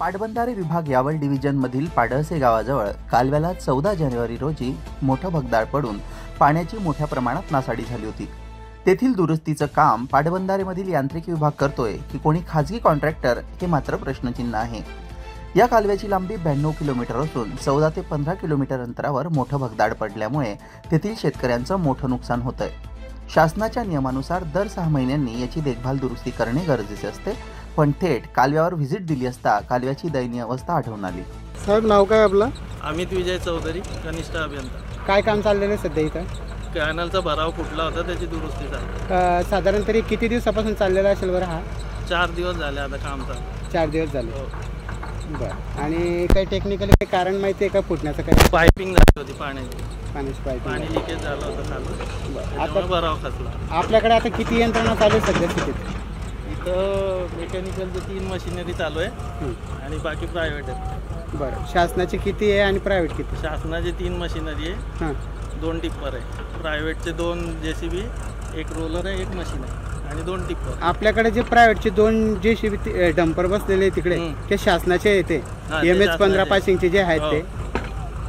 पाटबंधारे विभाग यावल डिव्हिजनमधील पाडळसे गावाजवळ कालव्याला 14 जानेवारी रोजी मोठं भगदाड पडून पाण्याची मोठ्या प्रमाणात नासाडी झाली होती। तेथील दुरुस्तीचं काम पाटबंधारेमधील यांत्रिकी विभाग करतोय की कोणी खाजगी कॉन्ट्रॅक्टर हे मात्र प्रश्नचिन्ह आहे। या कालव्याची लांबी 92 किलोमीटर असून 14 ते 15 किलोमीटर अंतरावर मोठं भगदाड पडल्यामुळे तेथील शेतकऱ्यांचं मोठं नुकसान होतंय। शासनाच्या नियमानुसार दर 6 महिन्यांनी याची देखभाल दुरुस्ती करणे गरजेचे असते, पण थेट कालव्यावर व्हिजिट दिली असता कालव्याची दयनीय अवस्था आढळून आली। साहेब, नाव काय आपलं? अमित विजय चौधरी, कनिष्ठ अभियंता। काय काम चाललेलं आहे सध्या इथं? कॅनलचा भराव फुटला होता, त्याची दुरुस्ती झाली। साधारण तरी किती दिवसापासून चाललेला असेल बरं हा? 4 दिवस झाले आता काम चालू। 4 दिवस झाले। हो। बरं, आणि काही टेक्निकली काही कारण माहिती आहे का फुटण्याचं? काही पायपिंग झाली होती पाण्याची पाईप, पाणी लिकेज झालं होतं खालून। आता आता भराव खचला। आपल्याकडे आता किती यंत्रणा चालू आहे सध्या स्थितीत? इथं मेकॅनिकलचं 3 मशिनरी चालू आहे आणि बाकी प्रायव्हेट आहे। बरं, शासनाची किती आहे आणि प्रायव्हेट किती? शासनाची 3 मशिनरी आहे, हां, 2 टिप्पर आहे। प्रायव्हेटचे 2 JCB, 1 रोलर आहे, 1 मशीन आहे आणि 2 टिप्पर। आपल्याकडे जे प्रायव्हेटचे 2 JCB डंपर बसलेले तिकडे, ते शासनाचे येते MS 15 पासिंगचे जे आहेत ते,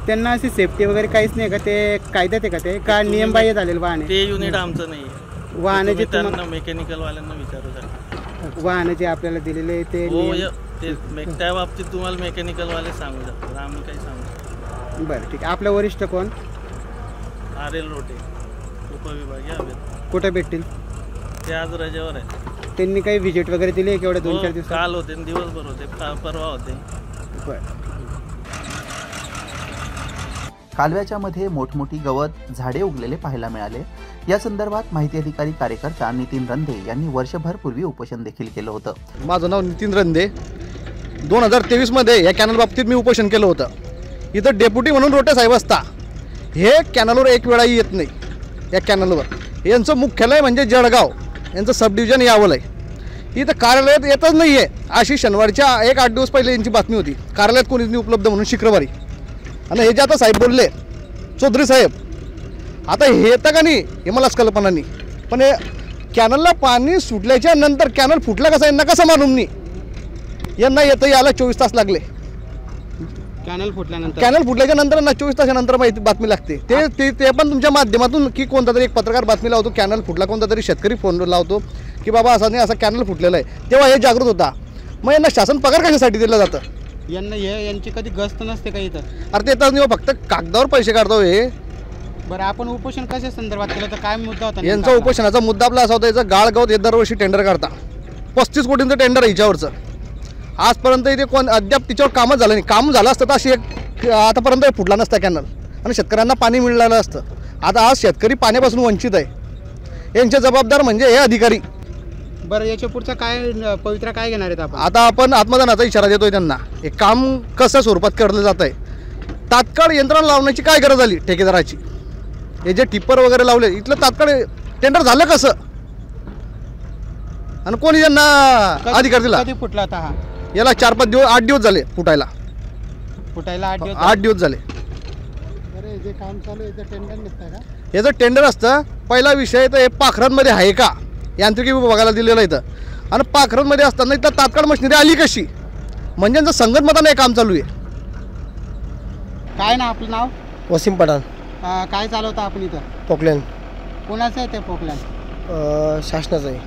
त्यांना अशी सेफ्टी वगैरे काहीच नाही का? ते कायद्यात आहे का? ते का नियमबाह्य झालेलं वाहन आहे? ते युनिट आमचं नाही आहे। वाहन जे त्यांना मेकॅनिकल वाल्यांना विचारू शकता। वाहन जे आपल्याला दिलेले ते त्या बाबतीत तुम्हाला मेकॅनिकल वाले सांगू शकतात, आम्ही काही सांगू शकतो। बरं, ठीक आहे। आपलं वरिष्ठ कोण? RL रोटे, उपविभागीय अभियंता। कुठे भेटतील ते? आज रजेवर आहे। त्यांनी काही व्हिजिट वगैरे दिली आहे एवढ्या 2-4 दिवसात? काल होते, दिवसभर होते, परवा होते। बरं, कालव्याच्या मध्ये मोठमोठी गवत झाडे उगलेले पाहायला मिळाले। या संदर्भात माहिती अधिकारी कार्यकर्ता नितीन रंधे यांनी वर्षभर पूर्वी उपोषण देखील केलं होतं। माझं नाव नितीन रंधे। 2023 मध्ये या कॅनल बाबतीत मी उपोषण केलं होतं। इथं डेप्युटी म्हणून रोटे साहेब असता, हे कॅनलवर एक वेळाही येत नाही। या कॅनलवर यांचं मुख्यालय म्हणजे जळगाव, यांचं सब डिव्हिजन यावल आहे। इथं कार्यालयात येतच नाही आहे अशी शनिवारच्या 1-8 दिवस पहिले यांची बातमी होती। कार्यालयात कोणीच नाही उपलब्ध म्हणून शुक्रवारी। आणि हे जे आता साहेब बोलले, चौधरी साहेब, आता हे येतं का नाही हे मलाच कल्पना नाही, पण हे कॅनलला पाणी सुटल्याच्या नंतर कॅनल फुटला कसा यांना कसं मालूम नाही? यांना येतं याला 24 तास लागले। कॅनल फुटल्यानंतर? कॅनल फुटल्याच्या नंतर ना 24 तासानंतर माहिती बातमी लागते। ते पण तुमच्या माध्यमातून की कोणता तरी एक पत्रकार बातमी लावतो, कॅनल फुटला, कोणता तरी शेतकरी फोन लावतो की बाबा असा नाही, असा कॅनल फुटलेला आहे, तेव्हा हे जागृत होता। मग यांना शासन पगार कशासाठी दिलं जातं? यांची कधी गस्त नसते का इथं? अरे ते तर नाही, फक्त कागदावर पैसे काढतो हे। बरं, आपण उपोषण कशा संदर्भात केलं तर काय मुद्दा होता यांचा उपोषणाचा मुद्दा आपला असा होता, याचं गाळगाव हे दरवर्षी टेंडर काढता, 35 कोटींचं टेंडर आहे याच्यावरचं। आजपर्यंत इथे कोण अद्याप तिच्यावर कामच झालं नाही। काम झालं असतं तर अशी एक आतापर्यंत फुटला नसता कॅनल आणि शेतकऱ्यांना पाणी मिळालं असतं। आता आज शेतकरी पाण्यापासून वंचित आहे। यांचे जबाबदार म्हणजे हे अधिकारी। बरं, याच्या पुढचा काय पवित्रा काय घेणार आहेत आपण? आता आपण आत्मदानाचा इशारा देतोय त्यांना। हे काम कसं स्वरूपात करलं जात आहे, तात्काळ यंत्रणा लावण्याची काय गरज आली ठेकेदाराची? हे जे टिप्पर वगैरे लावले, इथलं तात्काळ टेंडर झालं कसं आणि कोणी यांना अधिकार दिला? कधी फुटला होता हा? याला 4-5 दिवस 8 दिवस झाले फुटायला। 8 दिवस झाले। अरे, जे काम चालू आहे टेंडर नसतं का? याचं टेंडर असतं। पहिला विषय तर हे पाखरांमध्ये आहे का, यांत्रिकी विभागाला दिलेलं इथं, आणि पाखरांमध्ये असताना इथं तात्काळ मशिनरी आली कशी? म्हणजे यांचं संगतमताने हे काम चालू आहे। काय ना आपलं नाव? वसीम पठाण। काय चालवता आपण इथं? पोकलॅन। कोणाचं आहे ते पोकलॅन? शासनाचं आहे।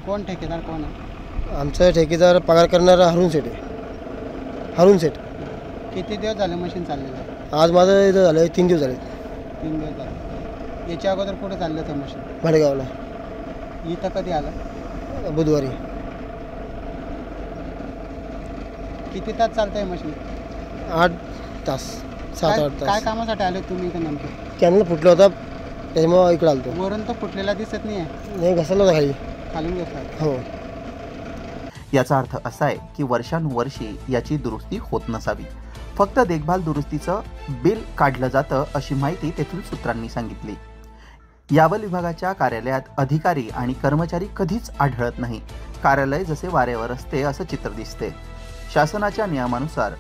कोण ठेकेदार कोण आहे? आमचं ठेकेदार पगार करणारा हरून सेठ आहे। हरून सेठ। किती दिवस झाले मशीन चाललेलं आहे? आज माझं इथं झालं 3 दिवस झाले। 3 दिवस झाले। याच्या अगोदर कुठे चाललं ते मशीन? भाडेगावला। इथं कधी आलं? बुधवारी। किती तास चालतंय मशीन? 8 तास, 7-8 तास। काय कामासाठी आले तुम्ही इथं नेमकं? कॅनल फुटला होता त्याच्यामुळे इकडे आलो। वरून तर फुटलेला दिसत नाही आहे। नाही, घसरला होता खाली। खालून घेतला? हो। याचा अर्थ असा आहे की वर्षानुवर्षी याची दुरुस्ती होत नसावी, फक्त देखभाल दुरुस्तीचं बिल काढलं जातं अशी माहिती तेथील सूत्रांनी सांगितली। यावल विभागाच्या कार्यालयात अधिकारी आणि कर्मचारी कधीच आढळत नाही। कार्यालय जसे वाऱ्यावर असते असं चित्र दिसते। शासनाच्या नियमानुसार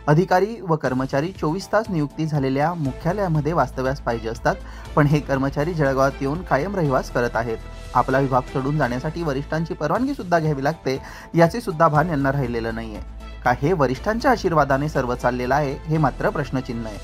अधिकारी व कर्मचारी 24 तास नियुक्ती झालेल्या मुख्यालयामध्ये वास्तव्यास पाहिजे असतात, पण हे कर्मचारी जळगावात येऊन कायम रहिवास करत आहेत। आपला विभाग सोडून जाण्यासाठी वरिष्ठांची परवानगी सुद्धा घ्यावी लागते, याचे सुद्धा भान यांना राहिलेलं नाहीये। का हे वरिष्ठांच्या आशीर्वादाने सर्व चाललेलं आहे, हे मात्र प्रश्नचिन्ह आहे.